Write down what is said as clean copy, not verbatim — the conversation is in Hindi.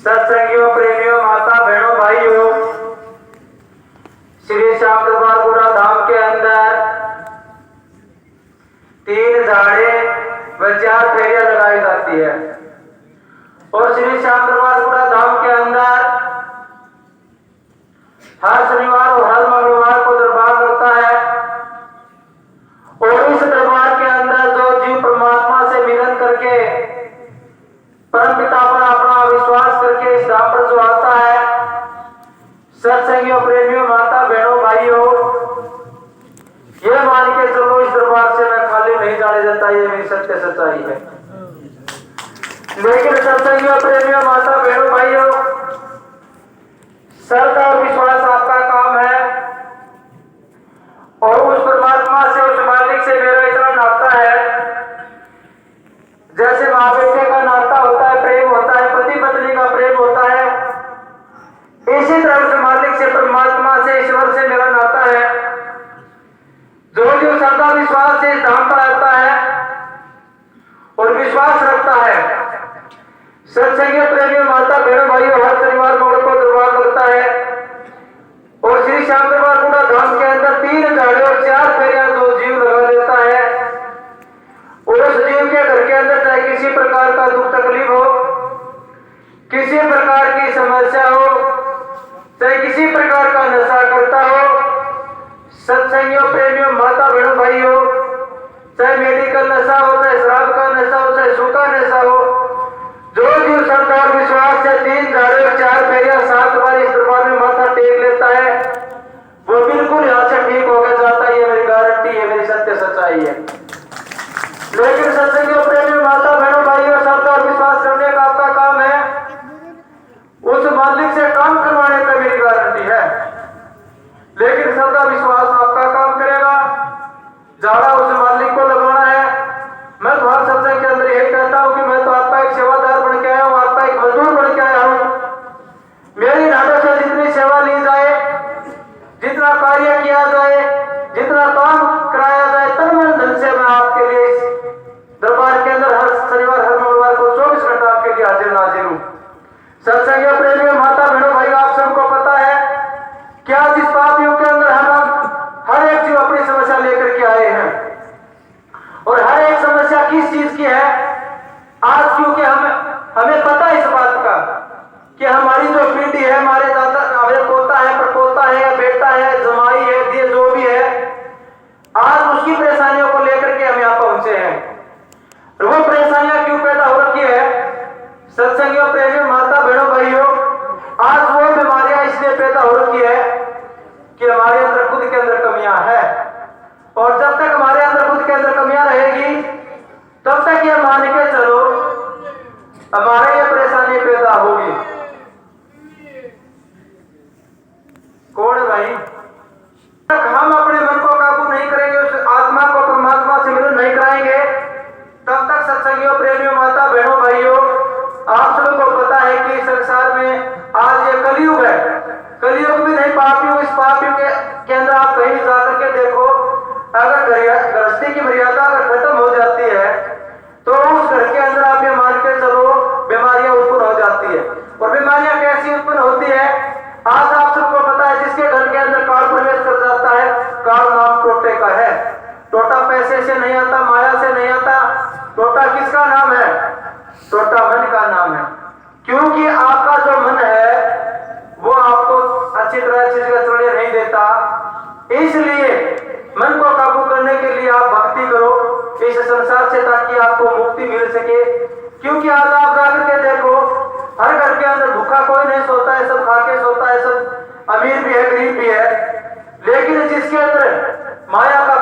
सत्संगियों, प्रेमियों, माता बहनों, भाइयों, श्री श्याम दरबार गुड़ा धाम के अंदर 3 झाड़े व 4 फेरियां लगाई जाती है। और श्री श्याम दरबार गुड़ा धाम के अंदर हर शनिवार और हर मंगलवार को दरबार लगता है। और इस दरबार के अंदर जो जीव परमात्मा से मिलन करके परम पिता पर अपना विश्वास करके इस धाम पर जो आता है, सत्संगियों, प्रेमियों, माता बहनों, भाइयों, ये मान के चलो इस दरबार से मैं खाली नहीं जाने देता, ये मेरी सत्य सच्चाई है। लेकिन सत्संगियों, प्रेमियों, माता बहनों, भाइयों, श्रद्धा और विश्वास आपका काम है। और उस परमात्मा से, उस मालिक से मेरा इतना नाता है, जैसे माँ बेटे का नाता होता है, प्रेम होता है, पति पत्नी का प्रेम होता है, इसी तरह उस मालिक से, परमात्मा से, ईश्वर से मेरा नाता है। जो जो श्रद्धा विश्वास से इस धाम पर आता है और विश्वास रखता है, सत्संगियों, प्रेमियों, माता बहनों, भाइयों, हर शनिवार मंगल को दरबार लगता है। और श्री श्याम दरबार गुड़ा धाम के अंदर 3 झाड़े और 4 फेरियां जो जीव लगा लेता है, और उस जीव के घर के अंदर चाहे किसी प्रकार का दुख तकलीफ हो, किसी प्रकार की समस्या हो, चाहे किसी प्रकार का नशा करता हो, सत्संगियों, प्रेमियों, माता बहनों, भाइयों, चाहे मेडिकल नशा हो, चाहे शराब का नशा हो, चाहे सूखा नशा हो, जो जीव श्रद्धा और विश्वास से 3 झाड़े और 4 फेरियां 7 बार इस दरबार में माथा टेक लेता है, वो बिल्कुल यहाँ से ठीक होकर जाता है। ये मेरी गारंटी है, मेरी सत्य सच्चाई है। लेकिन सत्संगियों, प्रेमियों, माता बहनों, भाइयों, श्रद्धा और विश्वास करने का आपका काम है, उस मालिक से काम करवाने का मेरी गारंटी है। लेकिन श्रद्धा विश्वास आपका काम करेगा, झाड़ा उस मालिक को लगाना है। मैं तो हर सत्संग के अंदर यही कहता हूं कि मैं तो आपका एक सेवादार बन के आया हूं, आपका एक मजदूर बन के आया हूं। मेरी नाटों से जितनी सेवा ली जाए, जितना कार्य किया जाए, जितना काम कराया जाए, तन मन धन से मैं आपके लिए इस दरबार के अंदर हर शनिवार, हर मंगलवार को 24 घंटा आपके लिए हाजिर नाजिर हूं। सत्संगियों, प्रेमियों, माता बहनों, भाई, आप सबको पता है क्या जिस पापियों के अंदर हम हर एक जीव अपनी समस्या लेकर के आए हैं, और हर एक समस्या किस चीज की है आज, क्योंकि हमें पता है इस बात का कि हमारी जो पीढ़ी है, हमारे दादा, हमारे पोता है, परपोता है, या बेटा है, जमाई है, दिए जो भी है, आज उसकी परेशानियों को लेकर के हम यहाँ पहुंचे हैं। और वो परेशानियां क्यों पैदा हो रखी है, सत्संगियों, प्रेमियों, माता बहनों, भाइयों, आज वो बीमारियां इसलिए पैदा हो रखी है कि हमारे अंदर खुद के अंदर कमियां है। और जब तक हमारे अंदर खुद के अंदर कमियां रहेगी, तब तक ये मान के चलो हमारे ये परेशानी पैदा होगी। कौन है भाई? तक हम अपने मन को काबू नहीं करेंगे, उस आत्मा को परमात्मा से मिलन नहीं कराएंगे, तब तक सत्संगियों, प्रेमियों, माता बहनों, भाइयों, आप सबको पता है कि संसार में आज ये कलयुग है। कलयुग भी नहीं, पापियों, इस पापियों के अंदर आप कहीं जाकर के देखो, अगर गृहस्थी की मर्यादा अगर खत्म हो जाती है, तो उस घर के अंदर आप ये मान के चलो बीमारियां उत्पन्न हो जाती है। और बीमारियां कैसी उत्पन्न होती है, आज आप सबको पता है, जिसके घर के अंदर काल प्रवेश कर जाता है, काल नाम टोटे का है। टोटा पैसे से नहीं आता, माया से नहीं आता, टोटा किसका नाम है? टोटा मन का नाम है। क्योंकि आपका जो मन है वो आपको अच्छी तरह चीज का चढ़े नहीं देता, इसलिए मन को काबू करने के लिए आप भक्ति करो इस संसार से, ताकि आपको मुक्ति मिल सके। क्योंकि आज आप जाकर के देखो, हर घर के अंदर भूखा कोई नहीं सोता है, सब खा के सोता है, सब अमीर भी है, गरीब भी है। लेकिन जिसके अंदर माया का